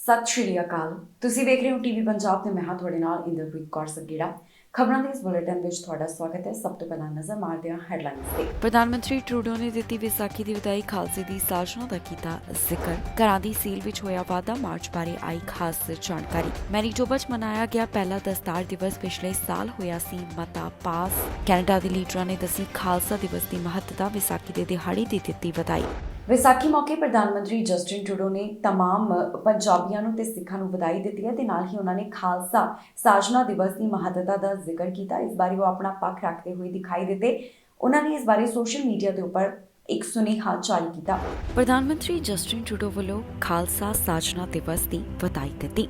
ਸਤਿ ਸ਼੍ਰੀ ਅਕਾਲ। ਤੁਸੀਂ ਵੇਖ ਰਹੇ ਹੋ ਟੀਵੀ ਪੰਜਾਬ ਤੇ ਮੈਂ ਹਾਂ ਤੁਹਾਡੇ ਨਾਲ ਇੰਦਰਪ੍ਰੀਤ ਕੌਰ ਸੰਘੇੜਾ। ਖਬਰਾਂ ਦੇ ਇਸ ਬੁਲੇਟਿਨ ਵਿੱਚ ਤੁਹਾਡਾ ਸਵਾਗਤ ਹੈ। ਸਭ ਤੋਂ ਪਹਿਲਾਂ ਨਜ਼ਰ ਮਾਰਦੇ ਹਾਂ ਹੈਡਲਾਈਨਸ ਤੇ। ਪ੍ਰਧਾਨ ਮੰਤਰੀ ਟਰੂਡੋ ਨੇ ਦਿੱਤੀ ਵਿਸਾਖੀ ਦੀ ਵਧਾਈ, ਖਾਲਸੇ ਦੀ ਸਾਜਨਾ ਦਾ ਕੀਤਾ ਜ਼ਿਕਰ। ਘਰਾਂ ਦੀ ਸੀਲ ਵਿੱਚ ਹੋਇਆ ਵਾਧਾ, ਮਾਰਚ ਬਾਰੇ ਆਈ ਖਾਸ ਜਾਣਕਾਰੀ। ਮੈਨੀਟੋਬਾ 'ਚ ਮਨਾਇਆ ਗਿਆ ਪਹਿਲਾ ਦਸਤਾਰ ਦਿਵਸ, ਪਿਛਲੇ ਸਾਲ ਹੋਇਆ ਸੀ ਮਤਾ ਪਾਸ। ਕੈਨੇਡਾ ਦੇ ਲੀਡਰਾਂ ਨੇ ਦੱਸੀ ਖਾਲਸਾ ਦਿਵਸ ਦੀ ਮਹੱਤਤਾ, ਵਿਸਾਖੀ ਦੇ ਦਿਹਾੜੇ ਦੀ ਦਿੱਤੀ ਵਧਾਈ। ਵਿਸਾਖੀ ਮੌਕੇ ਪ੍ਰਧਾਨ ਮੰਤਰੀ ਜਸਟਿਨ ਟਰੂਡੋ ਨੇ तमाम ਪੰਜਾਬੀਆਂ ਨੂੰ ਤੇ ਸਿੱਖਾਂ ਨੂੰ ਵਧਾਈ ਦਿੱਤੀ ਹੈ ਤੇ ਨਾਲ ਹੀ ਉਹਨਾਂ ਨੇ ਖਾਲਸਾ ਸਾਜਨਾ ਦਿਵਸ ਦੀ ਮਹੱਤਤਾ ਦਾ ਜ਼ਿਕਰ ਕੀਤਾ। ਇਸ ਬਾਰੇ ਉਹ ਆਪਣਾ ਪੱਖ ਰੱਖਦੇ ਹੋਏ ਦਿਖਾਈ ਦਿੱਤੇ। ਉਹਨਾਂ ਨੇ ਇਸ ਬਾਰੇ ਸੋਸ਼ਲ ਮੀਡੀਆ ਦੇ ਉੱਪਰ ਇੱਕ ਸੁਨੇਹਾ ਜਾਰੀ ਕੀਤਾ। ਪ੍ਰਧਾਨ ਮੰਤਰੀ ਜਸਟਿਨ ਟਰੂਡੋ ਵੱਲੋਂ ਖਾਲਸਾ ਸਾਜਨਾ ਦਿਵਸ ਦੀ ਵਧਾਈ ਦਿੱਤੀ।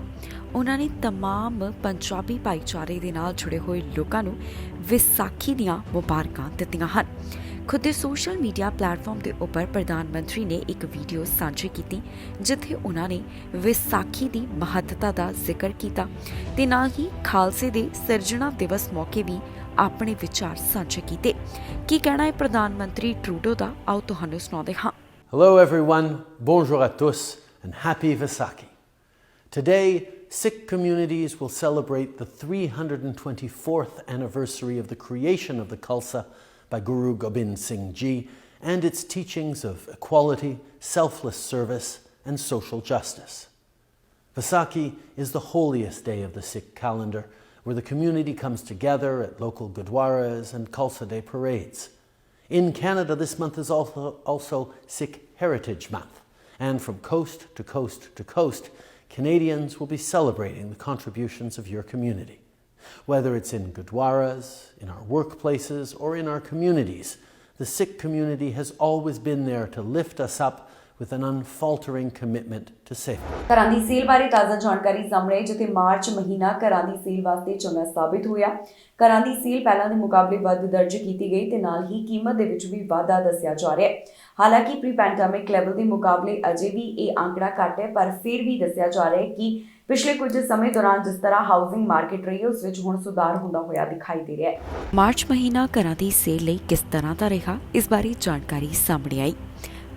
ਉਹਨਾਂ ਨੇ तमाम ਪੰਜਾਬੀ ਭਾਈਚਾਰੇ ਦੇ ਨਾਲ ਜੁੜੇ ਹੋਏ ਲੋਕਾਂ ਨੂੰ ਵਿਸਾਖੀ ਦੀਆਂ ਮੁਬਾਰਕਾਂ ਦਿੱਤੀਆਂ ਹਨ। ਖੁਦ ਦੇ ਸੋਸ਼ਲ ਮੀਡੀਆ ਪਲੇਟਫਾਰਮ ਦੇ ਉੱਪਰ ਪ੍ਰਧਾਨ ਮੰਤਰੀ ਨੇ ਇੱਕ ਵੀਡੀਓ ਸਾਂਝੀ ਕੀਤੀ ਜਿੱਥੇ ਉਹਨਾਂ ਨੇ ਵਿਸਾਖੀ ਦੀ ਮਹੱਤਤਾ ਦਾ ਜ਼ਿਕਰ ਕੀਤਾ ਤੇ ਨਾਲ ਹੀ ਖਾਲਸੇ ਦੇ ਸਿਰਜਣਾ ਦਿਵਸ ਮੌਕੇ ਵੀ ਆਪਣੇ ਵਿਚਾਰ ਸਾਂਝੇ ਕੀਤੇ। ਕੀ ਕਹਿਣਾ ਹੈ ਪ੍ਰਧਾਨ ਮੰਤਰੀ ਟਰੂਡੋ ਦਾ, ਆਓ ਤੁਹਾਨੂੰ ਸੁਣਾਉਂਦੇ ਹਾਂ। Hello everyone, bonjour à tous and happy Vaisakhi. Today, Sikh communities will celebrate the 324th anniversary of the creation of the Khalsa by Guru Gobind Singh Ji and its teachings of equality, selfless service and social justice. Vaisakhi is the holiest day of the Sikh calendar, where the community comes together at local gurdwaras and Khalsa Day parades. In Canada, this month is also Sikh Heritage Month, and from coast to coast to coast, Canadians will be celebrating the contributions of your community. Whether it's in gurdwaras, in our workplaces, or in our communities, the Sikh community has always been there to lift us up with an unfaltering commitment to safety. ਘਰਾਂ ਦੀ sale ਬਾਰੇ ਤਾਜ਼ਾ ਜਾਣਕਾਰੀ ਸਾਹਮਣੇ, ਜਿੱਥੇ March ਮਹੀਨਾ ਘਰਾਂ ਦੀ sale ਵਾਸਤੇ ਚੰਗਾ ਸਾਬਿਤ ਹੋਇਆ। ਘਰਾਂ ਦੀ ਸੇਲ ਪਹਿਲਾਂ ਦੇ ਮੁਕਾਬਲੇ ਵੱਧ ਦਰਜ ਕੀਤੀ ਗਈ ਤੇ ਨਾਲ ਹੀ ਕੀਮਤ ਦੇ ਵਿੱਚ ਵੀ ਵਾਧਾ ਦੱਸਿਆ ਜਾ ਰਿਹਾ ਹੈ। ਹਾਲਾਂਕਿ ਪ੍ਰੀ ਪੈਂਡੇਮਿਕ ਲੈਵਲ ਦੇ ਮੁਕਾਬਲੇ ਅਜੇ ਵੀ ਇਹ ਆંકੜਾ ਘੱਟ ਹੈ, ਪਰ ਫਿਰ ਵੀ ਦੱਸਿਆ ਜਾ ਰਿਹਾ ਹੈ ਕਿ ਪਿਛਲੇ ਕੁਝ ਸਮੇਂ ਦੌਰਾਨ ਜਿਸ ਤਰ੍ਹਾਂ ਹਾਊਸਿੰਗ ਮਾਰਕੀਟ ਰਹੀ ਹੈ ਉਸ ਵਿੱਚ ਹੁਣ ਸੁਧਾਰ ਹੁੰਦਾ ਹੋਇਆ ਦਿਖਾਈ ਦੇ ਰਿਹਾ ਹੈ। ਮਾਰਚ ਮਹੀਨਾ ਘਰਾਂ ਦੀ ਸੇਲ ਲਈ ਕਿਸ ਤਰ੍ਹਾਂ ਦਾ ਰਿਹਾ, ਇਸ ਬਾਰੇ ਜਾਣਕਾਰੀ ਸਾਹਮਣੇ ਆਈ।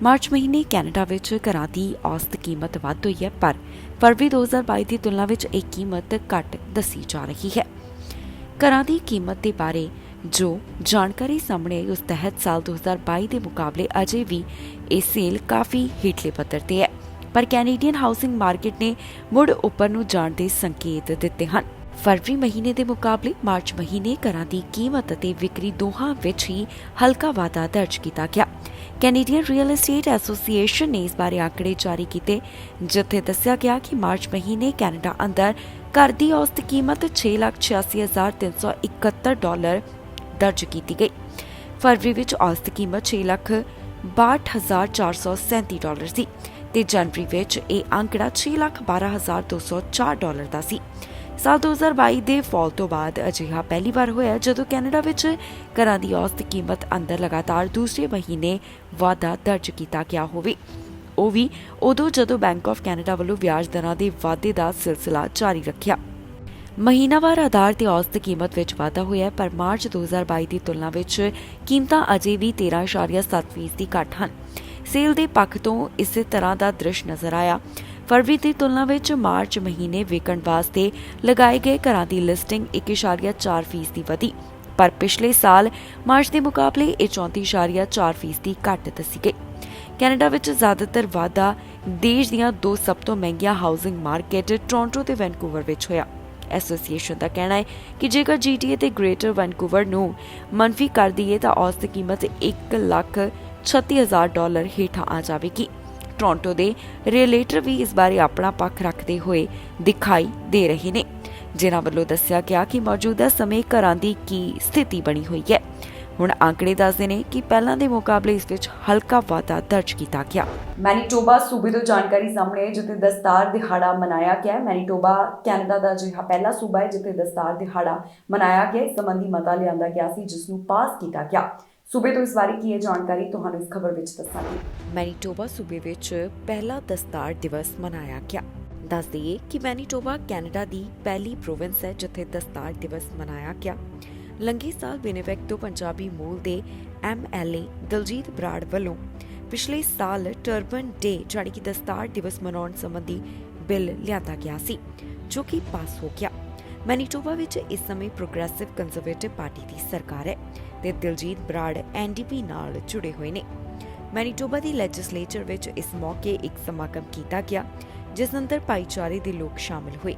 ਮਾਰਚ ਮਹੀਨੇ ਕੈਨੇਡਾ ਵਿੱਚ ਘਰਾਂ ਦੀ ਔਸਤ ਕੀਮਤ ਵੱਧ ਹੋਈ ਹੈ, ਪਰ ਫਰਵਰੀ 2022 ਦੀ ਤੁਲਨਾ ਵਿੱਚ ਇਹ ਕੀਮਤ ਘੱਟ ਦੱਸੀ ਜਾ ਰਹੀ ਹੈ। ਘਰਾਂ ਦੀ ਕੀਮਤ ਦੇ ਬਾਰੇ ਜੋ ਜਾਣਕਾਰੀ ਸਾਹਮਣੇ ਆਈ, ਉਸ ਤਹਿਤ ਸਾਲ 2022 ਦੇ ਮੁਕਾਬਲੇ ਅਜੇ ਵੀ ਇਹ ਸੇਲ ਕਾਫੀ ਹੇਠਲੇ ਪੱਧਰ ਤੇ ਹੈ, ਪਰ ਕੈਨੇਡੀਅਨ ਹਾਊਸਿੰਗ ਮਾਰਕੀਟ ਨੇ ਮੁੜ ਉੱਪਰ ਨੂੰ ਜਾਣ ਦੇ ਸੰਕੇਤ ਦਿੱਤੇ ਹਨ। ਫਰਵਰੀ ਮਹੀਨੇ ਦੇ ਮੁਕਾਬਲੇ ਮਾਰਚ ਮਹੀਨੇ ਘਰਾਂ ਦੀ ਕੀਮਤ ਅਤੇ ਵਿਕਰੀ ਦੋਹਾਂ ਵਿੱਚ ਹੀ ਹਲਕਾ ਵਾਧਾ ਦਰਜ ਕੀਤਾ ਗਿਆ। ਕੈਨੇਡੀਅਨ ਰੀਅਲ ਐਸਟੇਟ ਐਸੋਸੀਏਸ਼ਨ ਨੇ ਇਸ ਬਾਰੇ ਆંકੜੇ ਜਾਰੀ ਕੀਤੇ, ਜਿੱਥੇ ਦੱਸਿਆ ਗਿਆ ਕਿ ਮਾਰਚ ਮਹੀਨੇ ਕੈਨੇਡਾ ਅੰਦਰ ਘਰ ਦੀ ਔਸਤ ਕੀਮਤ $6,86,371 ਦਰਜ ਕੀਤੀ ਗਈ। ਫਰਵਰੀ ਵਿੱਚ ਔਸਤ ਕੀਮਤ $6,62,437 ਸੀ ਤੇ ਜਨਵਰੀ ਵਿੱਚ ਇਹ ਆંકੜਾ $6,12,204 ਦਾ ਸੀ। ਸਾਲ 2022 ਦੇ ਫਾਲ ਤੋਂ ਬਾਅਦ ਅਜਿਹਾ ਪਹਿਲੀ ਵਾਰ ਹੋਇਆ ਜਦੋਂ ਕੈਨੇਡਾ ਵਿੱਚ ਘਰਾਂ ਦੀ ਔਸਤ ਕੀਮਤ ਅੰਦਰ ਲਗਾਤਾਰ ਦੂਸਰੇ ਮਹੀਨੇ ਵਾਧਾ ਦਰਜ ਕੀਤਾ ਗਿਆ ਹੋਵੇ, ਉਹ ਵੀ ਉਦੋਂ ਜਦੋਂ ਬੈਂਕ ਆਫ ਕੈਨੇਡਾ ਵੱਲੋਂ ਵਿਆਜ ਦਰਾਂ ਦੇ ਵਾਧੇ ਦਾ ਸਿਲਸਿਲਾ ਜਾਰੀ ਰੱਖਿਆ। ਮਹੀਨਾਵਾਰ ਆਧਾਰ ਤੇ ਔਸਤ ਕੀਮਤ ਵਿੱਚ ਵਾਧਾ ਹੋਇਆ, ਪਰ ਮਾਰਚ 2022 ਦੀ ਤੁਲਨਾ ਵਿੱਚ ਕੀਮਤਾਂ ਅਜੇ ਵੀ 13.7% ਘੱਟ ਹਨ। ਸੇਲ ਦੇ ਪੱਖ ਤੋਂ ਇਸੇ ਤਰ੍ਹਾਂ ਦਾ ਦ੍ਰਿਸ਼ ਨਜ਼ਰ ਆਇਆ। ਫਰਵਰੀ ਦੀ ਤੁਲਨਾ ਵਿੱਚ ਮਾਰਚ ਮਹੀਨੇ ਵਿਕਣ ਵਾਸਤੇ ਲਗਾਏ ਗਏ ਘਰਾਂ ਦੀ ਲਿਸਟਿੰਗ 1.4% ਵਧੀ, ਪਰ ਪਿਛਲੇ ਸਾਲ ਮਾਰਚ ਦੇ ਮੁਕਾਬਲੇ ਇਹ 34.4% ਘੱਟ ਦੱਸੀ ਗਈ। ਕੈਨੇਡਾ ਵਿੱਚ ਜ਼ਿਆਦਾਤਰ ਵਾਧਾ ਦੇਸ਼ ਦੀਆਂ ਦੋ ਸਭ ਤੋਂ ਮਹਿੰਗੀਆਂ ਹਾਊਸਿੰਗ ਮਾਰਕੀਟ ਟੋਰਾਂਟੋ ਤੇ ਵੈਨਕੂਵਰ ਵਿੱਚ ਹੋਇਆ। ਐਸੋਸੀਏਸ਼ਨ ਦਾ ਕਹਿਣਾ ਹੈ ਕਿ ਜੇਕਰ GTA ਤੇ ਗ੍ਰੇਟਰ ਵੈਨਕੂਵਰ ਨੂੰ ਮੰਨਫੀ ਕਰ ਦਈਏ ਤਾਂ ਔਸਤ ਕੀਮਤ $1,36,000 ਹੇਠਾਂ ਆ ਜਾਵੇਗੀ। ਟੋਰਾਂਟੋ ਦੇ ਰੀਅਲੇਟਰ ਵੀ ਇਸ ਬਾਰੇ ਆਪਣਾ ਪੱਖ ਰੱਖਦੇ ਹੋਏ ਦਿਖਾਈ ਦੇ ਰਹੇ ਨੇ, ਜਿਨ੍ਹਾਂ ਵੱਲੋਂ ਦੱਸਿਆ ਗਿਆ ਕਿ ਮੌਜੂਦਾ ਸਮੇਂ ਘਰਾਂ ਦੀ ਕੀ ਸਥਿਤੀ ਬਣੀ ਹੋਈ ਹੈ। ਹੁਣ ਆંકੜੇ ਦੱਸਦੇ ਨੇ ਕਿ ਪਹਿਲਾਂ ਦੇ ਮੁਕਾਬਲੇ ਇਸ ਵਿੱਚ ਹਲਕਾ ਵਾਧਾ ਦਰਜ ਕੀਤਾ ਗਿਆ। ਮੈਨੀਟੋਬਾ ਸੂਬੇ ਤੋਂ ਜਾਣਕਾਰੀ ਸਾਹਮਣੇ ਆਈ, ਜਿੱਥੇ ਦਸਤਾਰ ਦਿਹਾੜਾ ਮਨਾਇਆ ਗਿਆ। ਮੈਨੀਟੋਬਾ ਕੈਨੇਡਾ ਦਾ ਅਜਿਹਾ ਪਹਿਲਾ ਸੂਬਾ ਹੈ ਜਿੱਥੇ ਦਸਤਾਰ ਦਿਹਾੜਾ ਮਨਾਇਆ ਗਿਆ। ਇਸ ਸੰਬੰਧੀ ਮਤਾ ਲਿਆਂਦਾ ਗਿਆ ਸੀ ਜਿਸ ਨੂੰ ਪਾਸ ਕੀਤਾ ਗਿਆ। ਸੂਬੇ ਤੋਂ ਇਸ ਬਾਰੇ ਕੀ ਹੈ ਜਾਣਕਾਰੀ ਤੁਹਾਨੂੰ ਇਸ ਖਬਰ ਵਿੱਚ ਦੱਸਾਂਗੇ। ਮੈਨੀਟੋਬਾ ਸੂਬੇ ਵਿੱਚ ਪਹਿਲਾ ਦਸਤਾਰ ਦਿਵਸ ਮਨਾਇਆ ਗਿਆ। ਦੱਸ ਦਈਏ ਕਿ ਮੈਨੀਟੋਬਾ ਕੈਨੇਡਾ ਦੀ ਪਹਿਲੀ ਪ੍ਰੋਵਿੰਸ ਹੈ ਜਿੱਥੇ ਦਸਤਾਰ ਦਿਵਸ ਮਨਾਇਆ ਗਿਆ। ਲੰਘੇ ਸਾਲ ਵਿਨੀਪੈਗ ਤੋਂ ਪੰਜਾਬੀ ਮੂਲ ਦੇ MLA ਦਲਜੀਤ ਬਰਾੜ ਵੱਲੋਂ ਪਿਛਲੇ ਸਾਲ ਟਰਬਨ ਡੇ ਜਾਣੀ ਕਿ ਦਸਤਾਰ ਦਿਵਸ ਮਨਾਉਣ ਸੰਬੰਧੀ ਬਿੱਲ ਲਿਆਂਦਾ ਗਿਆ ਸੀ ਜੋ ਕਿ ਪਾਸ ਹੋ ਗਿਆ। ਮੈਨੀਟੋਬਾ ਵਿੱਚ ਇਸ ਸਮੇਂ ਪ੍ਰੋਗਰੈਸਿਵ ਕੰਜ਼ਰਵੇਟਿਵ ਪਾਰਟੀ ਦੀ ਸਰਕਾਰ ਹੈ ਤੇ ਦਿਲਜੀਤ ਬਰਾੜ NDP ਨਾਲ ਜੁੜੇ ਹੋਏ ਨੇ। ਮੈਨੀਟੋਬਾ ਦੀ ਲੈਜਿਸਲੇਚਰ ਵਿੱਚ ਇਸ ਮੌਕੇ ਇੱਕ ਸਮਾਗਮ ਕੀਤਾ ਗਿਆ ਜਿਸ ਅੰਦਰ ਭਾਈਚਾਰੇ ਦੇ ਲੋਕ ਸ਼ਾਮਲ ਹੋਏ।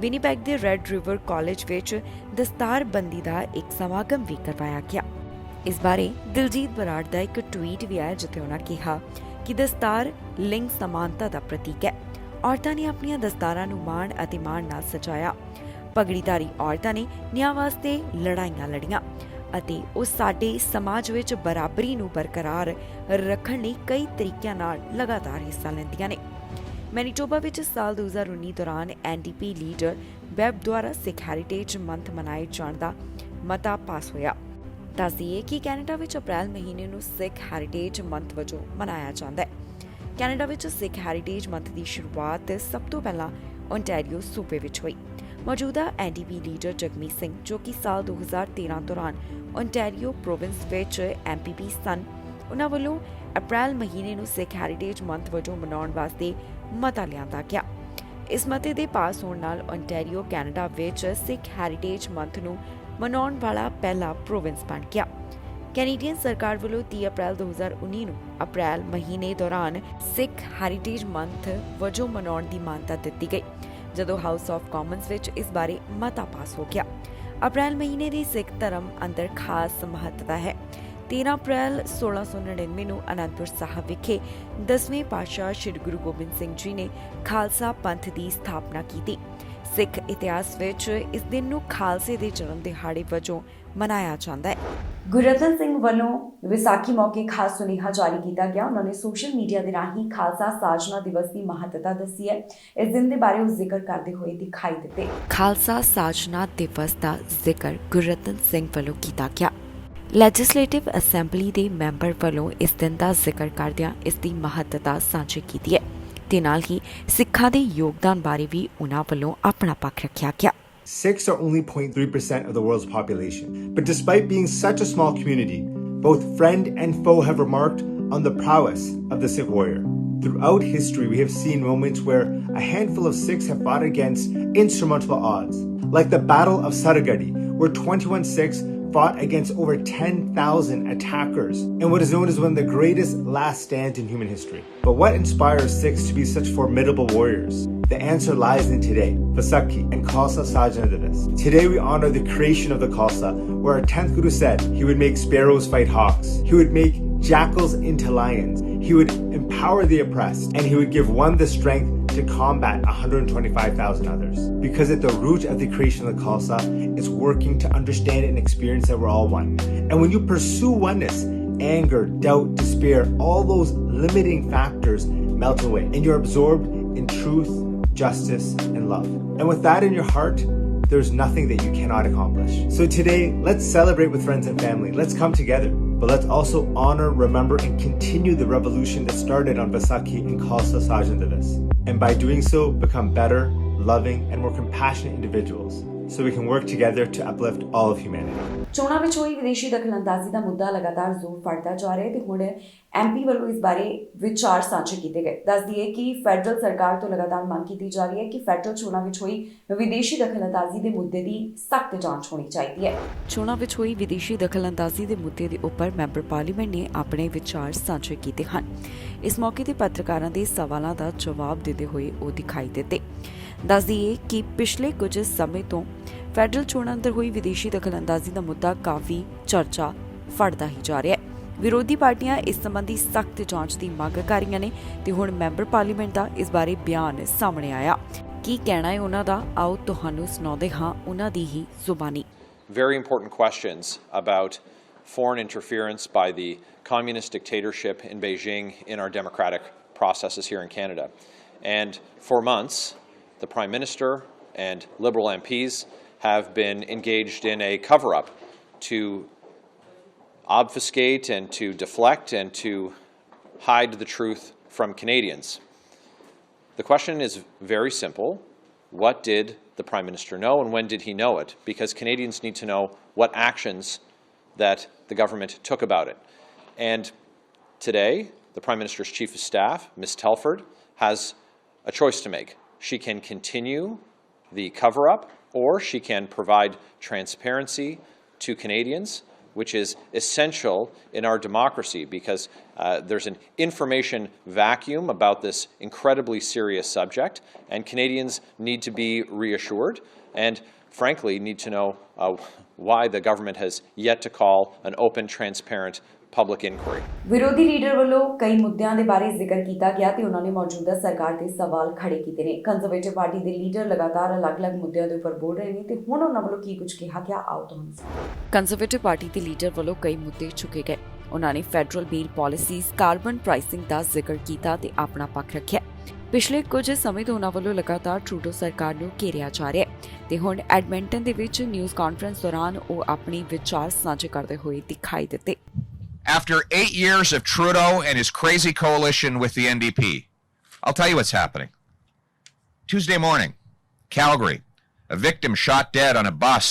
ਵਿਨੀਪੈਗ ਦੇ ਰੈੱਡ ਰਿਵਰ ਕਾਲਜ ਵਿੱਚ ਦਸਤਾਰਬੰਦੀ ਦਾ ਇੱਕ ਸਮਾਗਮ ਵੀ ਕਰਵਾਇਆ ਗਿਆ। ਇਸ ਬਾਰੇ ਦਿਲਜੀਤ ਬਰਾੜ ਦਾ ਇੱਕ ਟਵੀਟ ਵੀ ਆਇਆ ਜਿੱਥੇ ਉਹਨਾਂ ਕਿਹਾ ਕਿ ਦਸਤਾਰ ਲਿੰਗ ਸਮਾਨਤਾ ਦਾ ਪ੍ਰਤੀਕ ਹੈ। ਔਰਤਾਂ ਨੇ ਆਪਣੀਆਂ ਦਸਤਾਰਾਂ ਨੂੰ ਮਾਣ ਅਤੇ ਮਾਣ ਨਾਲ ਸਜਾਇਆ। ਪਗੜੀਧਾਰੀ ਔਰਤਾਂ ਨੇ ਨਿਆਂ ਵਾਸਤੇ ਲੜਾਈਆਂ ਲੜੀਆਂ ਅਤੇ ਉਹ ਸਾਡੇ ਸਮਾਜ ਵਿੱਚ ਬਰਾਬਰੀ ਨੂੰ ਬਰਕਰਾਰ ਰੱਖਣ ਲਈ ਕਈ ਤਰੀਕਿਆਂ ਨਾਲ ਲਗਾਤਾਰ ਹਿੱਸਾ ਲੈਂਦੀਆਂ ਨੇ। ਮੈਨੀਟੋਬਾ ਵਿੱਚ ਸਾਲ 2019 ਦੌਰਾਨ NDP ਲੀਡਰ ਵੈਬ ਦੁਆਰਾ ਸਿੱਖ ਹੈਰੀਟੇਜ ਮੰਥ ਮਨਾਏ ਜਾਣ ਦਾ ਮਤਾ ਪਾਸ ਹੋਇਆ। ਦੱਸ ਦਈਏ ਕਿ ਕੈਨੇਡਾ ਵਿੱਚ ਅਪ੍ਰੈਲ ਮਹੀਨੇ ਨੂੰ ਸਿੱਖ ਹੈਰੀਟੇਜ ਮੰਥ ਵਜੋਂ ਮਨਾਇਆ ਜਾਂਦਾ ਹੈ। ਕੈਨੇਡਾ ਵਿੱਚ ਸਿੱਖ ਹੈਰੀਟੇਜ ਮੰਥ ਦੀ ਸ਼ੁਰੂਆਤ ਸਭ ਤੋਂ ਪਹਿਲਾਂ ਓਨਟਾਰੀਓ ਸੂਬੇ ਵਿੱਚ ਹੋਈ। ਮੌਜੂਦਾ NDP ਲੀਡਰ ਜਗਮੀਤ ਸਿੰਘ ਜੋ ਕਿ ਸਾਲ 2013 ਦੌਰਾਨ ਓਨਟਾਰੀਓ ਪ੍ਰੋਵਿੰਸ ਵਿੱਚ MPP ਸਨ, ਉਹਨਾਂ ਵੱਲੋਂ ਅਪ੍ਰੈਲ ਮਹੀਨੇ ਨੂੰ ਸਿੱਖ ਹੈਰੀਟੇਜ ਮੰਥ ਵਜੋਂ ਮਨਾਉਣ ਵਾਸਤੇ ਮਤਾ ਲਿਆਂਦਾ ਗਿਆ। ਇਸ ਮਤੇ ਦੇ ਪਾਸ ਹੋਣ ਨਾਲ ਓਨਟਾਰੀਓ ਕੈਨੇਡਾ ਵਿੱਚ ਸਿੱਖ ਹੈਰੀਟੇਜ ਮੰਥ ਨੂੰ ਮਨਾਉਣ ਵਾਲਾ ਪਹਿਲਾ ਪ੍ਰੋਵਿੰਸ ਬਣ ਗਿਆ। ਕੈਨੇਡੀਅਨ ਸਰਕਾਰ ਵੱਲੋਂ 30 ਅਪ੍ਰੈਲ 2019 ਨੂੰ ਅਪ੍ਰੈਲ ਮਹੀਨੇ ਦੌਰਾਨ ਸਿੱਖ ਹੈਰੀਟੇਜ ਮੰਥ ਵਜੋਂ ਮਨਾਉਣ ਦੀ ਮਾਨਤਾ ਦਿੱਤੀ ਗਈ ਜਦੋਂ ਹਾਊਸ ਆਫ ਕਾਮਨਸ ਵਿੱਚ ਇਸ ਬਾਰੇ ਮਤਾ ਪਾਸ ਹੋ ਗਿਆ। ਅਪ੍ਰੈਲ ਮਹੀਨੇ ਦੀ ਸਿੱਖ ਧਰਮ ਅੰਦਰ ਖਾਸ ਮਹੱਤਤਾ ਹੈ। 13 ਅਪ੍ਰੈਲ 1699 ਨੂੰ ਅਨੰਦਪੁਰ ਸਾਹਿਬ ਵਿਖੇ 10ਵੇਂ ਪਾਤਸ਼ਾਹ ਸ੍ਰੀ ਗੁਰੂ ਗੋਬਿੰਦ ਸਿੰਘ ਜੀ ਨੇ ਖਾਲਸਾ ਪੰਥ ਦੀ ਸਥਾਪਨਾ ਕੀਤੀ। ਸਿੱਖ ਇਤਿਹਾਸ ਵਿੱਚ ਇਸ ਦਿਨ ਨੂੰ ਖਾਲਸੇ ਦੇ ਜਨਮ ਦਿਹਾੜੇ ਵਜੋਂ ਮਨਾਇਆ ਜਾਂਦਾ ਹੈ। ਗੁਰਰਤਨ ਸਿੰਘ ਵੱਲੋਂ ਵਿਸਾਖੀ ਮੌਕੇ ਖਾਸ ਸੁਨੇਹਾ ਜਾਰੀ ਕੀਤਾ ਗਿਆ। ਉਹਨਾਂ ਨੇ ਸੋਸ਼ਲ ਮੀਡੀਆ ਦੇ ਰਾਹੀਂ ਖਾਲਸਾ ਸਾਜਨਾ ਦਿਵਸ ਦੀ ਮਹੱਤਤਾ ਦੱਸੀ ਹੈ। ਇਸ ਦਿਨ ਦੇ ਬਾਰੇ ਉਹ ਜ਼ਿਕਰ ਕਰਦੇ ਹੋਏ ਦਿਖਾਈ ਦਿੱਤੇ। ਖਾਲਸਾ ਸਾਜਨਾ ਦਿਵਸ ਦਾ ਜ਼ਿਕਰ ਗੁਰਰਤਨ ਸਿੰਘ ਵੱਲੋਂ ਕੀਤਾ ਗਿਆ। ਲੈਜਿਸਲੇਟਿਵ ਅਸੈਂਬਲੀ ਦੇ ਮੈਂਬਰ ਵੱਲੋਂ ਇਸ ਦਿਨ ਦਾ ਜ਼ਿਕਰ ਕਰਦਿਆਂ ਇਸ ਦੀ ਮਹੱਤਤਾ ਸਾਂਝੀ ਕੀਤੀ ਹੈ ਤੇ ਨਾਲ ਹੀ ਸਿੱਖਾਂ ਦੇ ਯੋਗਦਾਨ ਬਾਰੇ ਵੀ ਉਹਨਾਂ ਵੱਲੋਂ ਆਪਣਾ ਪੱਖ ਰੱਖਿਆ ਗਿਆ। Sikhs are only 0.3% of the world's population. But despite being such a small community, both friend and foe have remarked on the prowess of the Sikh warrior. Throughout history, we have seen moments where a handful of Sikhs have fought against insurmountable odds, like the Battle of Saragadi, where 21 Sikhs fought against over 10,000 attackers in what is known as one of the greatest last stands in human history. But what inspires Sikhs to be such formidable warriors? The answer lies in today, Vaisakhi and Khalsa Sajna Diwas. Today we honor the creation of the Khalsa, where our 10th Guru said he would make sparrows fight hawks, he would make jackals into lions, he would empower the oppressed, and he would give one the strength to combat 125,000 others. Because at the root of the creation of the Khalsa is working to understand and experience that we're all one. And when you pursue oneness, anger, doubt, despair, all those limiting factors melt away, and you're absorbed in truth, justice, and love. And with that in your heart, there's nothing that you cannot accomplish. So today, let's celebrate with friends and family. Let's come together. But let's also honor, remember, and continue the revolution that started on Vaisakhi and Khalsa Sajna Diwas. And by doing so, become better, loving, and more compassionate individuals, so we can work together to uplift all of humanity. ਚੋਣਾਂ ਵਿੱਚ ਹੋਈ ਵਿਦੇਸ਼ੀ ਦਖਲਅੰਦਾਜ਼ੀ ਦਾ ਮੁੱਦਾ ਲਗਾਤਾਰ ਜ਼ੋਰ ਫੜਦਾ ਜਾ ਰਿਹਾ ਹੈ ਤੇ ਹੁਣ MP ਵੱਲੋਂ ਇਸ ਬਾਰੇ ਵਿਚਾਰ ਸਾਂਝੇ ਕੀਤੇ ਗਏ। ਦੱਸ ਦਈਏ ਕਿ ਫੈਡਰਲ ਸਰਕਾਰ ਤੋਂ ਲਗਾਤਾਰ ਮੰਗ ਕੀਤੀ ਜਾ ਰਹੀ ਹੈ ਕਿ ਫੈਡਰਲ ਚੋਣਾਂ ਵਿੱਚ ਹੋਈ ਵਿਦੇਸ਼ੀ ਦਖਲਅੰਦਾਜ਼ੀ ਦੇ ਮੁੱਦੇ ਦੀ ਸਖਤ ਜਾਂਚ ਹੋਣੀ ਚਾਹੀਦੀ ਹੈ। ਚੋਣਾਂ ਵਿੱਚ ਹੋਈ ਵਿਦੇਸ਼ੀ ਦਖਲਅੰਦਾਜ਼ੀ ਦੇ ਮੁੱਦੇ ਦੇ ਉੱਪਰ ਮੈਂਬਰ ਪਾਰਲੀਮੈਂਟ ਨੇ ਆਪਣੇ ਵਿਚਾਰ ਸਾਂਝੇ ਕੀਤੇ ਹਨ। ਇਸ ਮੌਕੇ ਤੇ ਪੱਤਰਕਾਰਾਂ ਦੇ ਸਵਾਲਾਂ ਦਾ ਜਵਾਬ ਦਿੰਦੇ ਹੋਏ ਉਹ ਦਿਖਾਈ ਦਿੱਤੇ। ਦੱਸ ਦਈਏ ਕਿ ਪਿਛਲੇ ਕੁਝ ਸਮੇਂ ਤੋਂ ਫੈਡਰਲ ਚੋਣਾਂ ਅੰਦਰ ਹੋਈ ਵਿਦੇਸ਼ੀ ਦਖਲਅੰਦਾਜ਼ੀ ਦਾ ਮੁੱਦਾ ਕਾਫੀ ਚਰਚਾ ਫੜਦਾ ਹੀ ਜਾ ਰਿਹਾ ਹੈ। ਵਿਰੋਧੀ ਪਾਰਟੀਆਂ ਇਸ ਸੰਬੰਧੀ ਸਖਤ ਜਾਂਚ ਦੀ ਮੰਗ ਕਰ ਰਹੀਆਂ ਨੇ ਤੇ ਹੁਣ ਮੈਂਬਰ ਪਾਰਲੀਮੈਂਟ ਦਾ ਇਸ ਬਾਰੇ ਬਿਆਨ ਸਾਹਮਣੇ ਆਇਆ। ਕੀ ਕਹਿਣਾ ਹੈ ਉਹਨਾਂ ਦਾ, ਆਓ ਤੁਹਾਨੂੰ ਸੁਣਾਉਂਦੇ ਹਾਂ ਉਹਨਾਂ ਦੀ ਹੀ ਜ਼ੁਬਾਨੀ। Very important questions about foreign interference by the communist dictatorship in Beijing in our democratic processes here in Canada. And for months, the Prime Minister and Liberal MPs have been engaged in a cover-up to obfuscate and to deflect and to hide the truth from Canadians. The question is very simple. What did the Prime Minister know and when did he know it? Because Canadians need to know what actions that the government took about it. And today, the Prime Minister's Chief of Staff, Ms. Telford, has a choice to make. she can continue the cover-up, or she can provide transparency to Canadians, which is essential in our democracy, because there's an information vacuum about this incredibly serious subject, and Canadians need to be reassured and, frankly, need to know why the government has yet to call an open, transparent public inquiry. ਵਿਰੋਧੀ leader ਵੱਲੋਂ ਕਈ ਮੁੱਦਿਆਂ ਦੇ ਬਾਰੇ ਜ਼ਿਕਰ ਕੀਤਾ ਗਿਆ ਤੇ ਉਹਨਾਂ ਨੇ ਮੌਜੂਦਾ ਸਰਕਾਰ ਤੇ ਸਵਾਲ ਖੜੇ ਕੀਤੇ ਨੇ। ਕੰਜ਼ਰਵੇਟਿਵ ਪਾਰਟੀ ਦੇ ਲੀਡਰ ਲਗਾਤਾਰ ਅਲੱਗ-ਅਲੱਗ ਮੁੱਦਿਆਂ ਦੇ ਉੱਪਰ ਬੋਲ ਰਹੇ ਨੇ ਤੇ ਹੁਣ ਉਹਨਾਂ ਵੱਲੋਂ ਕੀ ਕੁਝ ਕਿਹਾ ਗਿਆ, ਆਓ ਤੁਹਾਨੂੰ ਸੁਣਾਓ। ਕੰਜ਼ਰਵੇਟਿਵ ਪਾਰਟੀ ਦੇ ਲੀਡਰ ਵੱਲੋਂ ਕਈ ਮੁੱਦੇ ਚੁੱਕੇ ਗਏ। ਉਹਨਾਂ ਨੇ ਫੈਡਰਲ ਬੀਲ ਪਾਲਿਸੀਜ਼, ਕਾਰਬਨ ਪ੍ਰਾਈਸਿੰਗ ਦਾ ਜ਼ਿਕਰ ਕੀਤਾ ਤੇ ਆਪਣਾ ਪੱਖ ਰੱਖਿਆ। ਪਿਛਲੇ ਕੁਝ ਸਮੇਂ ਤੋਂ ਉਹਨਾਂ ਵੱਲੋਂ ਲਗਾਤਾਰ ਟਰੂਡੋ ਸਰਕਾਰ ਨੂੰ ਘੇਰਿਆ ਜਾ ਰਿਹਾ ਹੈ ਤੇ ਹੁਣ ਐਡਮਿੰਟਨ ਦੇ ਵਿੱਚ ਨਿਊਜ਼ ਕਾਨਫਰੰਸ ਦੌਰਾਨ ਉਹ ਆਪਣੇ ਵਿਚਾਰ ਸਾਂਝੇ ਕਰਦੇ ਹੋਏ ਦਿਖਾਈ ਦਿੱਤੇ। After 8 years of Trudeau and his crazy coalition with the NDP, I'll tell you what's happening. Tuesday morning, Calgary, a victim shot dead on a bus.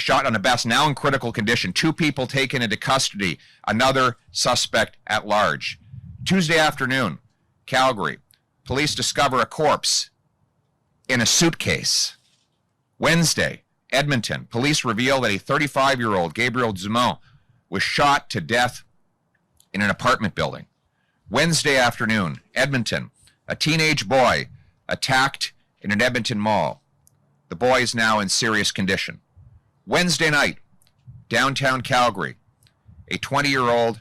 Shot on a bus, now in critical condition. 2 people taken into custody, another suspect at large. Tuesday afternoon, Calgary, police discover a corpse in a suitcase. Wednesday, Edmonton, police reveal that a 35-year-old, Gabriel Dumont, was shot to death in an apartment building. Wednesday afternoon, Edmonton, a teenage boy attacked in an Edmonton mall. The boy is now in serious condition. Wednesday night, downtown Calgary, a 20-year-old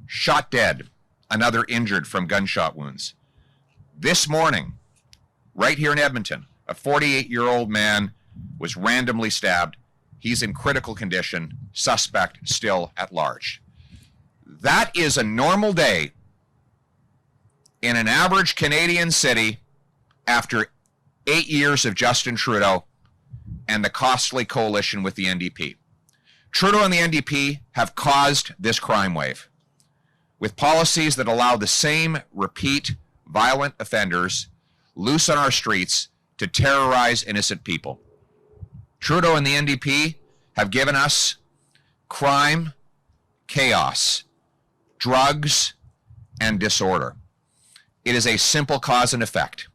shot dead, another injured from gunshot wounds. This morning, right here in Edmonton, a 48-year-old man was randomly stabbed. He's in critical condition, suspect still at large. That is a normal day in an average Canadian city after 8 years of Justin Trudeau and the costly coalition with the NDP. Trudeau and the NDP have caused this crime wave with policies that allow the same repeat violent offenders loose on our streets to terrorize innocent people. Trudeau and the NDP have given us crime, chaos, drugs, and disorder. It is a simple cause and effect.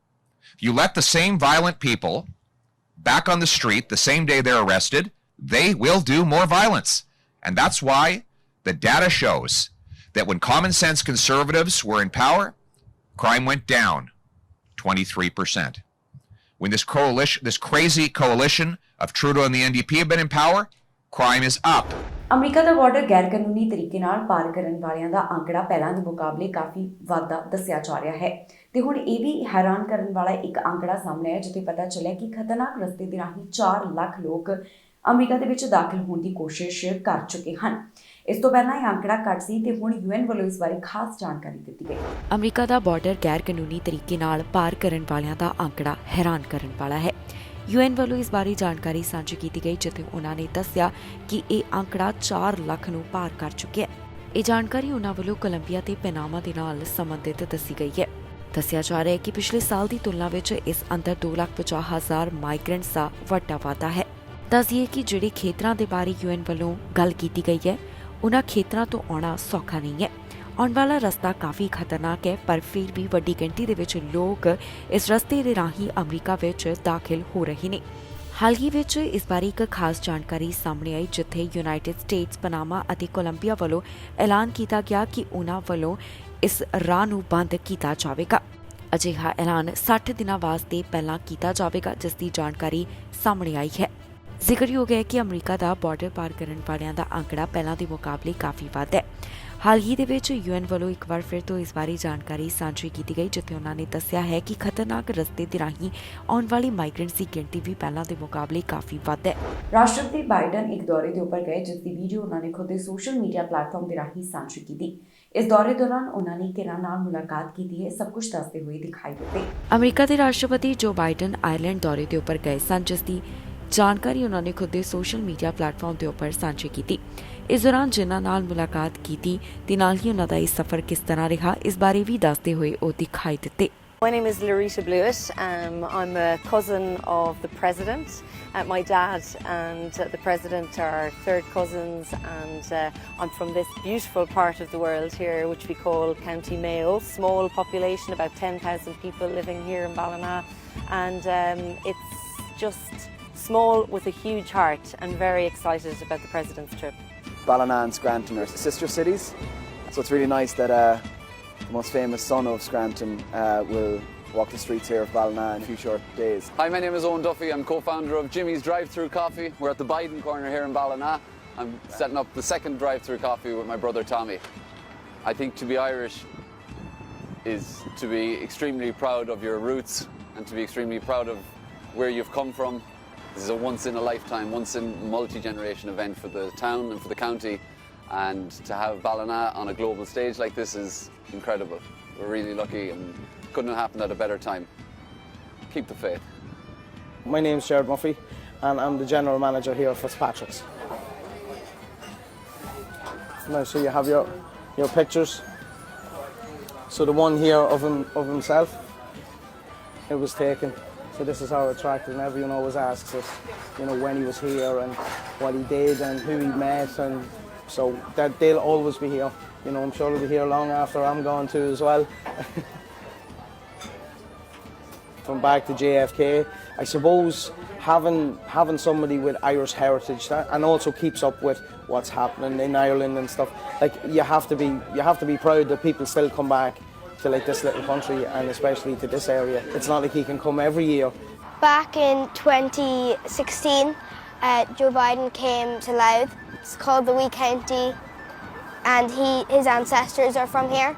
You let the same violent people back on the street the same day they're arrested, they will do more violence. And that's why the data shows that when common sense conservatives were in power, crime went down 23%. When this crazy coalition of Trudeau and the NDP have been in power, crime is up. America the border ਗੈਰ ਕਾਨੂੰਨੀ ਤਰੀਕੇ ਨਾਲ ਪਾਰ ਕਰਨ ਵਾਲਿਆਂ ਦਾ ਅੰਕੜਾ ਪਹਿਲਾਂ ਦੇ ਮੁਕਾਬਲੇ ਕਾਫੀ ਵਾਧਾ ਦੱਸਿਆ ਜਾ ਰਿਹਾ ਹੈ ਤੇ ਹੁਣ ਇਹ ਵੀ ਹੈਰਾਨ ਕਰਨ ਵਾਲਾ ਇੱਕ ਅੰਕੜਾ ਸਾਹਮਣੇ ਆਇਆ ਜਿੱਥੇ ਪਤਾ ਚੱਲਿਆ ਕਿ ਖਤਰਨਾਕ ਰਸਤੇ ਦੇ ਰਾਹੀਂ 4 ਲੱਖ ਲੋਕ ਅਮਰੀਕਾ ਦੇ ਵਿੱਚ ਦਾਖਲ ਹੋਣ ਦੀ ਕੋਸ਼ਿਸ਼ ਕਰ ਚੁੱਕੇ ਹਨ। ਇਸ ਤੋਂ ਪਹਿਲਾਂ ਇਹ ਅੰਕੜਾ ਘੱਟ ਸੀ ਤੇ ਹੁਣ UN ਵੱਲੋਂ ਇਸ ਬਾਰੇ ਖਾਸ ਜਾਣਕਾਰੀ ਦਿੱਤੀ ਗਈ। ਅਮਰੀਕਾ ਦਾ ਬਾਰਡਰ ਗੈਰ ਕਾਨੂੰਨੀ ਤਰੀਕੇ ਨਾਲ ਪਾਰ ਕਰਨ ਵਾਲਿਆਂ ਦਾ ਅੰਕੜਾ ਹੈਰਾਨ ਕਰਨ ਵਾਲਾ ਹੈ। UN ਵੱਲੋਂ ਇਸ ਬਾਰੇ ਜਾਣਕਾਰੀ ਸਾਂਝੀ ਕੀਤੀ ਗਈ ਜਿੱਥੇ ਉਹਨਾਂ ਨੇ ਦੱਸਿਆ ਕਿ ਇਹ ਅੰਕੜਾ 4 ਲੱਖ ਨੂੰ ਪਾਰ ਕਰ ਚੁੱਕਿਆ ਹੈ। ਇਹ ਜਾਣਕਾਰੀ ਉਹਨਾਂ ਵੱਲੋਂ ਕੋਲੰਬੀਆ ਤੇ ਪੈਨਾਮਾ ਦੇ ਨਾਲ ਸੰਬੰਧਿਤ ਦੱਸੀ ਗਈ ਹੈ। ਦੱਸਿਆ ਜਾ ਰਿਹਾ ਹੈ ਕਿ ਪਿਛਲੇ ਸਾਲ ਦੀ ਤੁਲਨਾ ਵਿੱਚ ਇਸ ਅੰਦਰ 2,50,000 ਮਾਈਗ੍ਰੈਂਟਸ ਦਾ ਵੱਡਾ ਵਾਧਾ ਹੈ। ਦੱਸੀਏ ਕਿ ਜਿਹੜੇ ਖੇਤਰਾਂ ਦੇ ਬਾਰੇ UN ਵੱਲੋਂ ਗੱਲ ਕੀਤੀ ਗਈ ਹੈ ਉਹਨਾਂ ਖੇਤਰਾਂ ਤੋਂ ਆਉਣਾ ਸੌਖਾ ਨਹੀਂ ਹੈ। ਆਉਣ ਵਾਲਾ ਰਸਤਾ ਕਾਫੀ ਖਤਰਨਾਕ ਹੈ ਪਰ ਫਿਰ ਵੀ ਵੱਡੀ ਗਿਣਤੀ ਦੇ ਵਿੱਚ ਲੋਕ ਇਸ ਰਸਤੇ ਦੇ ਰਾਹੀਂ ਅਮਰੀਕਾ ਵਿੱਚ ਦਾਖਲ ਹੋ ਰਹੇ ਨੇ। ਹਾਲ ਹੀ ਵਿੱਚ ਇਸ ਬਾਰੇ ਇੱਕ ਖਾਸ ਜਾਣਕਾਰੀ ਸਾਹਮਣੇ ਆਈ ਜਿੱਥੇ ਯੂਨਾਈਟਿਡ ਸਟੇਟਸ, ਪਨਾਮਾ ਅਤੇ ਕੋਲੰਬੀਆ ਵੱਲੋਂ ਐਲਾਨ ਕੀਤਾ ਗਿਆ ਕਿ ਉਹਨਾਂ ਵੱਲੋਂ ਇਸ ਰਾਹ ਨੂੰ ਬੰਦ ਕੀਤਾ ਜਾਵੇਗਾ। ਅਜਿਹਾ ਐਲਾਨ 60 ਦਿਨਾਂ ਵਾਸਤੇ ਪਹਿਲਾਂ ਕੀਤਾ ਜਾਵੇਗਾ ਜਿਸ ਦੀ ਜਾਣਕਾਰੀ ਸਾਹਮਣੇ ਆਈ ਹੈ। ਜ਼ਿਕਰਯੋਗ ਹੈ ਕਿ ਅਮਰੀਕਾ ਦਾ ਬਾਰਡਰ ਪਾਰ ਕਰਨ ਵਾਲਿਆਂ ਦਾ ਅੰਕੜਾ ਪਹਿਲਾਂ ਦੇ ਮੁਕਾਬਲੇ ਕਾਫੀ ਵੱਧ ਹੈ। ਹਾਲ ਹੀ ਦੇ ਵਿੱਚ UN ਵੱਲੋਂ ਇੱਕ ਵਾਰ ਫਿਰ ਤੋਂ ਇਸ ਬਾਰੇ ਜਾਣਕਾਰੀ ਸਾਂਝੀ ਕੀਤੀ ਗਈ ਜਿੱਥੇ ਉਹਨਾਂ ਨੇ ਦੱਸਿਆ ਹੈ ਕਿ ਖਤਰਨਾਕ ਰਸਤੇ ਦੇ ਰਾਹੀਂ ਆਉਣ ਵਾਲੀ ਮਾਈਗ੍ਰੈਂਟਸ ਦੀ ਗਿਣਤੀ ਵੀ ਪਹਿਲਾਂ ਦੇ ਮੁਕਾਬਲੇ ਕਾਫੀ ਵੱਧ ਹੈ। ਰਾਸ਼ਟਰਪਤੀ ਬਾਈਡਨ ਇੱਕ ਦੌਰੇ ਦੇ ਉੱਪਰ ਗਏ ਜਿਸ ਦੀ ਵੀਡੀਓ ਉਹਨਾਂ ਨੇ ਖੁਦ ਦੇ ਸੋਸ਼ਲ ਮੀਡੀਆ ਪਲੇਟਫਾਰਮ ਦੇ ਰਾਹੀਂ ਸਾਂਝੀ ਕੀਤੀ। ਇਸ ਦੌਰੇ ਦੌਰਾਨ ਉਹਨਾਂ ਨੇ ਕਿਹਨਾਂ ਨਾਲ ਮੁਲਾਕਾਤ ਕੀਤੀ ਹੈ ਸਭ ਕੁਝ ਦੱਸਦੇ ਹੋਏ ਦਿਖਾਈ ਦਿੱਤੇ। ਅਮਰੀਕਾ ਦੇ ਰਾਸ਼ਟਰਪਤੀ ਜੋ ਬਾਈਡਨ ਆਇਰਲੈਂਡ ਦੌਰੇ ਦੇ ਉੱਪਰ ਗਏ ਸਨ ਜਿਸ ਦੀ ਜਾਣਕਾਰੀ ਉਹਨਾਂ ਨੇ ਖੁਦ ਦੇ ਸੋਸ਼ਲ ਮੀਡੀਆ ਪਲੇਟਫਾਰਮ ਦੇ ਉੱਪਰ ਸਾਂਝੀ ਕੀਤੀ। ਇਸ ਦੌਰਾਨ ਜਿਨ੍ਹਾਂ ਨਾਲ ਮੁਲਾਕਾਤ ਕੀਤੀ ਤੇ ਨਾਲ ਹੀ ਉਹਨਾਂ ਦਾ ਇਹ ਸਫ਼ਰ ਕਿਸ ਤਰ੍ਹਾਂ ਰਿਹਾ ਇਸ ਬਾਰੇ ਵੀ ਦੱਸਦੇ ਹੋਏ ਉਹ ਦਿਖਾਈ ਦਿੱਤੇ। My name is Larita Blewett. I'm a cousin of the President. My dad and the President are third cousins, and I'm from this beautiful part of the world here, which we call County Mayo. Small population, about 10,000 people living here in Ballina, and it's just small with a huge heart, and very excited about the President's trip. Ballina and Scranton are sister cities, so it's really nice that the most famous son of Scranton will walk the streets here of Ballina in a few short days. Hi, my name is Owen Duffy. I'm co-founder of Jimmy's Drive-Thru Coffee. We're at the Biden corner here in Ballina. I'm setting up the second Drive-Thru Coffee with my brother Tommy. I think to be Irish is to be extremely proud of your roots and to be extremely proud of where you've come from. This is a once-in-a-lifetime, once-in-multi-generation event for the town and for the county, and to have Ballina on a global stage like this is incredible. We're really lucky and couldn't have happened at a better time. Keep the faith. My name's Gerard Murphy and I'm the General Manager here at Fitzpatrick's. Now, so you have your pictures. So the one here of himself, it was taken. So this is how attractive, and everyone always asks us, when he was here and what he did and who he met, and so that they'll always be here. I'm sure they'll be here long after I'm gone too as well. From back to JFK, I suppose having somebody with Irish heritage and also keeps up with what's happening in Ireland and stuff. Like you have to be proud that people still come back to this little country, and especially to this area. It's not like he can come every year. Back in 2016, Joe Biden came to Louth. It's called the Wee County, and his ancestors are from here,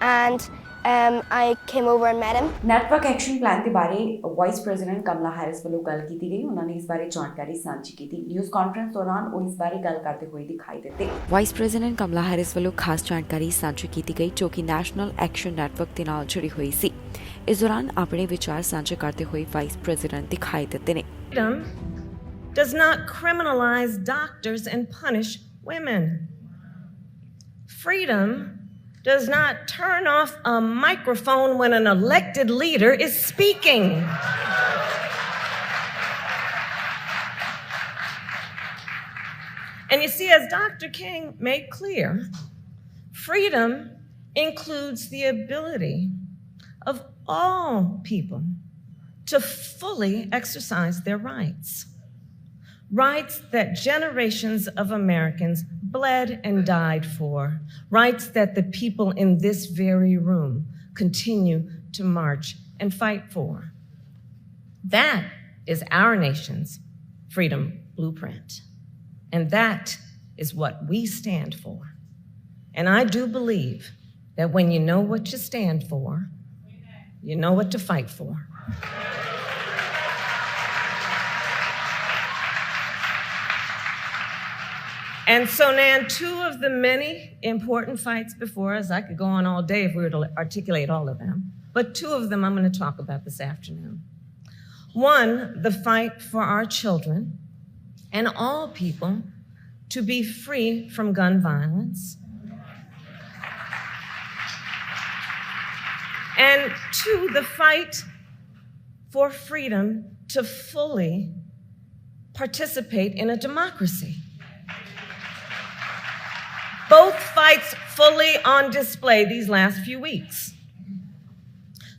and I came over and met him. Network action plan ਦੇ ਬਾਰੇ vice president ਕਮਲਾ Harris ਵੱਲੋਂ ਗੱਲ ਕੀਤੀ ਗਈ। ਉਹਨਾਂ ਨੇ ਇਸ ਬਾਰੇ ਜਾਣਕਾਰੀ ਸਾਂਝੀ ਕੀਤੀ। ਨਿਊਜ਼ ਕਾਨਫਰੰਸ ਦੌਰਾਨ ਉਹ ਇਸ ਬਾਰੇ ਗੱਲ ਕਰਦੇ ਹੋਏ ਦਿਖਾਈ ਦਿੱਤੇ। ਵਾਈਸ ਪ੍ਰੈਜ਼ੀਡੈਂਟ ਕਮਲਾ ਹੈਰਿਸ ਵੱਲੋਂ ਖਾਸ ਜਾਣਕਾਰੀ ਸਾਂਝੀ ਕੀਤੀ ਗਈ ਜੋ ਕਿ ਨੈਸ਼ਨਲ ਐਕਸ਼ਨ ਨੈਟਵਰਕ ਦੇ ਨਾਲ ਜੁੜੀ ਹੋਈ ਸੀ। ਇਸ ਦੌਰਾਨ ਆਪਣੇ ਵਿਚਾਰ ਸਾਂਝੇ ਕਰਦੇ ਹੋਏ ਵਾਈਸ ਪ੍ਰੈਜ਼ੀਡੈਂਟ ਦਿਖਾਈ ਦਿੱਤੇ ਨੇ। Freedom does not criminalize doctors and punish women. Freedom does not turn off a microphone when an elected leader is speaking. And you see, as Dr. King made clear, freedom includes the ability of all people to fully exercise their rights. Rights that generations of Americans bled and died for. Rights that the people in this very room continue to march and fight for. That is our nation's freedom blueprint. And that is what we stand for. And I do believe that when you know what you stand for, you know what to fight for. And so, Nan, two of the many important fights before us, I could go on all day if we were to articulate all of them, but two of them I'm going to talk about this afternoon. One, the fight for our children and all people to be free from gun violence. And two, the fight for freedom to fully participate in a democracy. Both fights fully on display these last few weeks.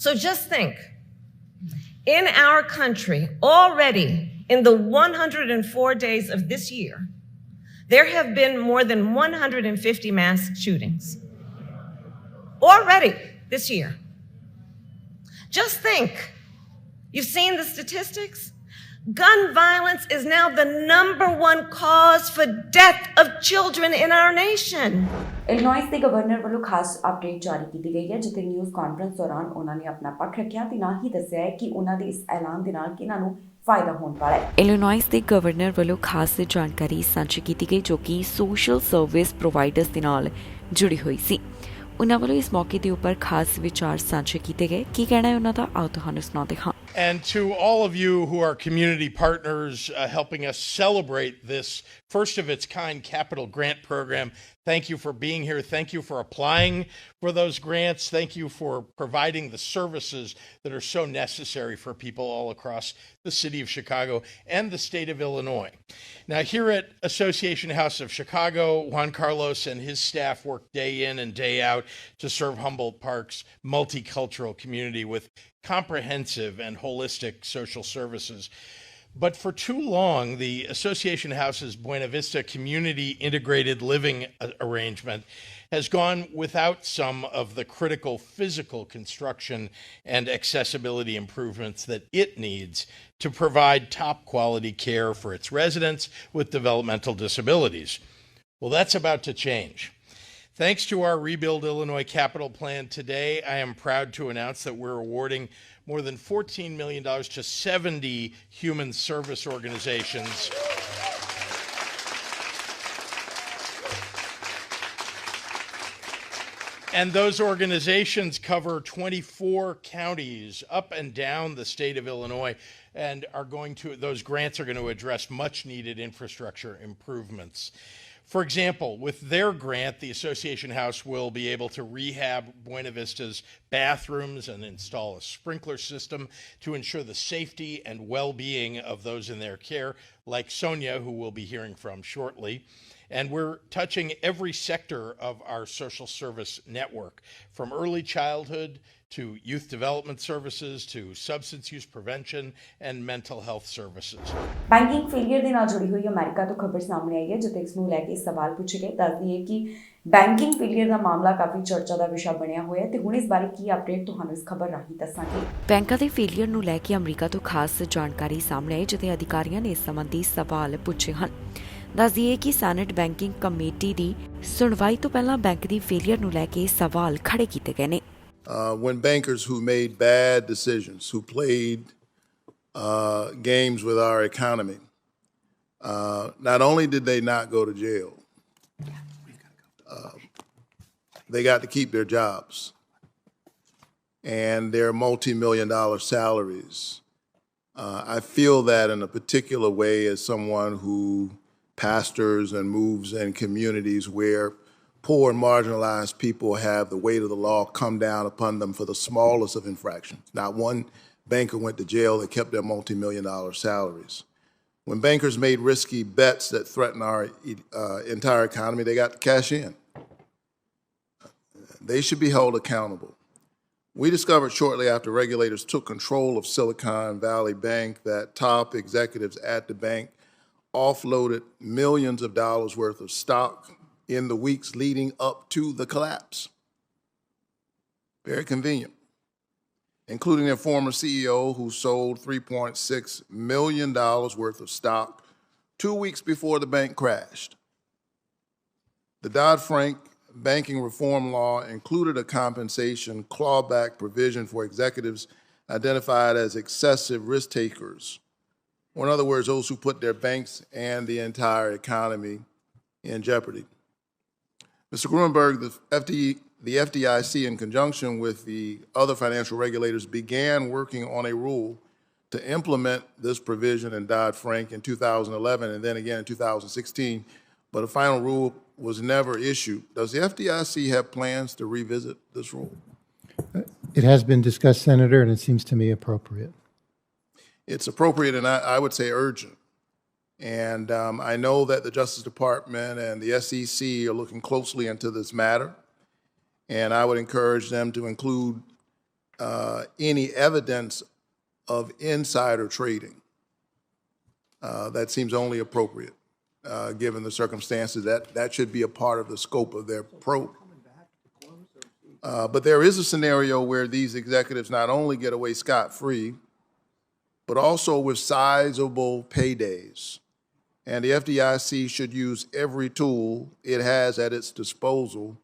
So just think, in our country, already in the 104 days of this year, there have been more than 150 mass shootings. Already this year. Just think, you've seen the statistics? Gun violence is now the #1 cause for death of children in our nation. ਇਲਨੋਇਸ ਦੇ governor ਵੱਲੋਂ ਖਾਸ update ਜਾਰੀ ਕੀਤੀ ਗਈ ਹੈ, ਜਿੱਥੇ news conference ਦੌਰਾਨ ਉਹਨਾਂ ਨੇ ਆਪਣਾ ਪੱਖ ਰੱਖਿਆ ਤੇ ਨਾਲ ਹੀ ਦੱਸਿਆ ਹੈ ਕਿ ਉਹਨਾਂ ਦੇ ਇਸ ਐਲਾਨ ਦੇ ਨਾਲ ਕਿਹਨਾਂ ਨੂੰ ਫਾਇਦਾ ਹੋਣ ਵਾਲਾ ਹੈ। ਇਲਨੋਇਸ ਦੇ ਗਵਰਨਰ ਵੱਲੋਂ ਖਾਸ ਜਾਣਕਾਰੀ ਸਾਂਝੀ ਕੀਤੀ ਗਈ ਜੋ ਕਿ ਸੋਸ਼ਲ ਸਰਵਿਸ ਪ੍ਰੋਵਾਈਡਰਸ ਦੇ ਨਾਲ ਜੁੜੀ ਹੋਈ ਸੀ। ਉਹਨਾਂ ਵੱਲੋਂ ਇਸ ਮੌਕੇ ਦੇ ਉੱਪਰ ਖਾਸ ਵਿਚਾਰ ਸਾਂਝੇ ਕੀਤੇ ਗਏ। ਕੀ ਕਹਿਣਾ ਹੈ ਉਹਨਾਂ ਦਾ, ਆਓ ਤੁਹਾਨੂੰ ਸੁਣਾਉਂਦੇ ਹਾਂ। And to all of you who are community partners helping us celebrate this first of its kind capital grant program, thank you for being here. Thank you for applying for those grants. Thank you for providing the services that are so necessary for people all across the city of Chicago and the state of Illinois. Now, here at Association House of Chicago, Juan Carlos and his staff work day in and day out to serve Humboldt Park's multicultural community with comprehensive and holistic social services. But for too long, the Association House's Buena Vista Community Integrated Living Arrangement has gone without some of the critical physical construction and accessibility improvements that it needs to provide top quality care for its residents with developmental disabilities. Well, that's about to change. Thanks to our Rebuild Illinois capital plan today, I am proud to announce that we're awarding more than $14 million to 70 human service organizations. And those organizations cover 24 counties up and down the state of Illinois and those grants are going to address much needed infrastructure improvements. For example, with their grant, the Association House will be able to rehab Buena Vista's bathrooms and install a sprinkler system to ensure the safety and well-being of those in their care, like Sonia, who we'll be hearing from shortly. And we're touching every sector of our social service network, from early childhood to youth development services to substance use prevention and mental health services. Banking failure ਦੇ ਨਾਲ ਜੁੜੀ ਹੋਈ America ਤੋਂ ਖਬਰ ਸਾਹਮਣੇ ਆਈ ਹੈ, ਜਿੱਥੇ ਇਸ ਨੂੰ ਲੈ ਕੇ ਸਵਾਲ ਪੁੱਛੇ ਗਏ। ਦੱਸਦੀ ਹੈ ਕਿ ਬੈਂਕਿੰਗ ਫੇਲੀਅਰ ਦਾ ਮਾਮਲਾ ਕਾਫੀ ਚਰਚਾ ਦਾ ਵਿਸ਼ਾ ਬਣਿਆ ਹੋਇਆ ਹੈ ਤੇ ਹੁਣ ਇਸ ਬਾਰੇ ਕੀ ਅਪਡੇਟ ਤੁਹਾਨੂੰ ਇਸ ਖਬਰ ਰਾਹੀਂ ਦੱਸਾਂਗੇ। ਬੈਂਕਾਂ ਦੇ ਫੇਲੀਅਰ ਨੂੰ ਲੈ ਕੇ ਅਮਰੀਕਾ ਤੋਂ ਖਾਸ ਜਾਣਕਾਰੀ ਸਾਹਮਣੇ ਆਈ, ਜਿੱਥੇ ਅਧਿਕਾਰੀਆਂ ਨੇ ਇਸ ਸੰਬੰਧੀ ਸਵਾਲ ਪੁੱਛੇ ਹਨ। ਦੱਸਦੀ ਹੈ ਕਿ ਸੈਨੇਟ ਬੈਂਕਿੰਗ ਕਮੇਟੀ ਦੀ ਸੁਣਵਾਈ ਤੋਂ ਪਹਿਲਾਂ ਬੈਂਕ ਦੀ ਫੇਲੀਅਰ ਨੂੰ ਲੈ ਕੇ ਸਵਾਲ ਖੜੇ ਕੀਤੇ ਗਏ ਨੇ। When bankers who made bad decisions, who played games with our economy, not only did they not go to jail, they got to keep their jobs and their multi-million-dollar salaries. I feel that in a particular way as someone who pastors and moves in communities where poor and marginalized people have the weight of the law come down upon them for the smallest of infractions. Not one banker went to jail. They kept their multi-million-dollar salaries. When bankers made risky bets that threatened our entire economy, they got to cash in. They should be held accountable. We discovered shortly after regulators took control of Silicon Valley Bank that top executives at the bank offloaded millions of dollars worth of stock in the weeks leading up to the collapse. Very convenient. Including their former CEO, who sold $3.6 million worth of stock 2 weeks before the bank crashed. The Dodd-Frank banking reform law included a compensation clawback provision for executives identified as excessive risk takers, or in other words, those who put their banks and the entire economy in jeopardy. Mr. Gruenberg, the FDIC, in conjunction with the other financial regulators, began working on a rule to implement this provision in Dodd-Frank in 2011 and then again in 2016, but a final rule was never issued. Does the FDIC have plans to revisit this rule? It has been discussed, Senator, and it seems to me appropriate. It's appropriate and I would say urgent. And I know that the Justice Department and the SEC are looking closely into this matter. And I would encourage them to include any evidence of insider trading. That seems only appropriate, given the circumstances. That should be a part of the scope of their probe. But there is a scenario where these executives not only get away scot-free, but also with sizable paydays. And the FDIC should use every tool it has at its disposal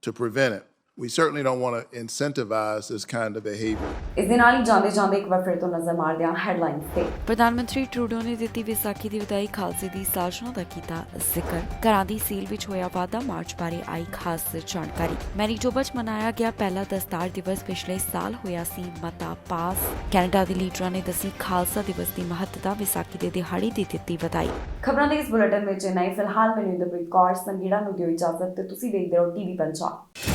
to prevent it. We certainly don't want to incentivize this kind of behavior. ਇਸ ਦੇ ਨਾਲ ਹੀ ਜਾਂਦੇ ਇੱਕ ਵਾਰ ਫਿਰ ਤੋਂ ਨਜ਼ਰ ਮਾਰਦੇ ਹਾਂ ਹੈਡਲਾਈਨਸ ਤੇ। ਪ੍ਰਧਾਨ ਮੰਤਰੀ ਟਰੂਡੋ ਨੇ ਦਿੱਤੀ ਵਿਸਾਖੀ ਦੀ ਵਧਾਈ, ਖਾਲਸੇ ਦੀ ਸਾਜਨਾ ਦਾ ਕੀਤਾ ਜ਼ਿਕਰ। ਘਰਾਂ ਦੀ ਸੀਲ ਵਿੱਚ ਹੋਇਆ ਵਾਧਾ, ਮਾਰਚ ਬਾਰੇ ਆਈ ਖਾਸ ਜਾਣਕਾਰੀ। ਮੈਨੀਟੋਬਾ 'ਚ ਮਨਾਇਆ ਗਿਆ ਪਹਿਲਾ ਦਸਤਾਰ ਦਿਵਸ, ਪਿਛਲੇ ਸਾਲ ਹੋਇਆ ਸੀ ਮਤਾ ਪਾਸ। ਕੈਨੇਡਾ ਦੇ ਲੀਡਰਾਂ ਨੇ ਦੱਸੀ ਖਾਲਸਾ ਦਿਵਸ ਦੀ ਮਹੱਤਤਾ, ਵਿਸਾਖੀ ਦੇ ਦਿਹਾੜੇ ਦੀ ਦਿੱਤੀ ਵਧਾਈ। ਖਬਰਾਂ ਦੇ ਇਸ ਬੁਲੇਟਿਨ ਵਿੱਚ ਇੰਨਾ ਹੀ। ਫਿਲਹਾਲ ਮੈਨੂੰ ਇੰਦਰਪ੍ਰੀਤ ਕੌਰ ਸੰਘੇੜਾ ਨੂੰ ਦਿਓ ਇਜਾਜ਼ਤ ਤੇ ਤੁਸੀਂ ਵੇਖਦੇ ਰਹੋ ਟੀਵੀ ਪੰਜਾਬ।